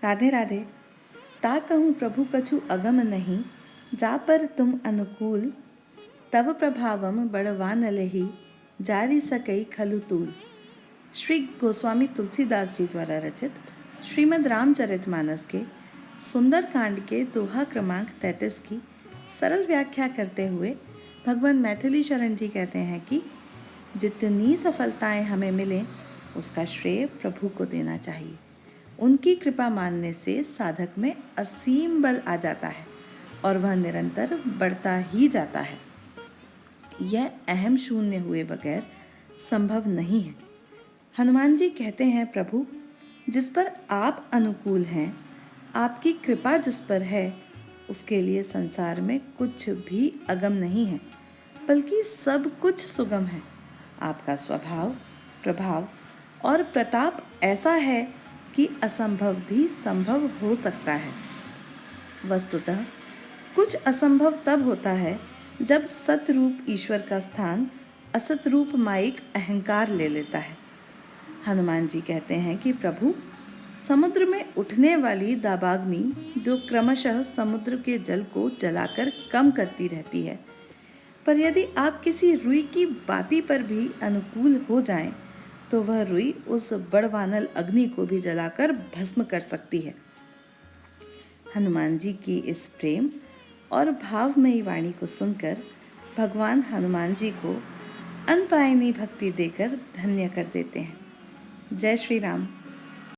राधे राधे। ता कहूँ प्रभु कछु अगम नहीं, जा पर तुम अनुकूल, तब प्रभावम बड़वान लही, जारी सकई खलु तूल। श्री गोस्वामी तुलसीदास जी द्वारा रचित श्रीमद् रामचरितमानस के सुंदर कांड के दोहा क्रमांक 33 की सरल व्याख्या करते हुए भगवान मैथिली शरण जी कहते हैं कि जितनी सफलताएं हमें मिलें उसका श्रेय प्रभु को देना चाहिए। उनकी कृपा मानने से साधक में असीम बल आ जाता है और वह निरंतर बढ़ता ही जाता है। यह अहम शून्य हुए बगैर संभव नहीं है। हनुमान जी कहते हैं, प्रभु जिस पर आप अनुकूल हैं, आपकी कृपा जिस पर है, उसके लिए संसार में कुछ भी अगम नहीं है, बल्कि सब कुछ सुगम है। आपका स्वभाव, प्रभाव और प्रताप ऐसा है कि असंभव भी संभव हो सकता है। वस्तुतः कुछ असंभव तब होता है जब सतरूप ईश्वर का स्थान असतरूप माइक अहंकार ले लेता है। हनुमान जी कहते हैं कि प्रभु, समुद्र में उठने वाली दावाग्नि जो क्रमशः समुद्र के जल को जलाकर कम करती रहती है, पर यदि आप किसी रुई की बाती पर भी अनुकूल हो जाएं, तो वह रुई उस बड़वानल अग्नि को भी जलाकर भस्म कर सकती है। हनुमान जी की इस प्रेम और भावमयी वाणी को सुनकर भगवान हनुमान जी को अनपायनी भक्ति देकर धन्य कर देते हैं। जय श्री राम।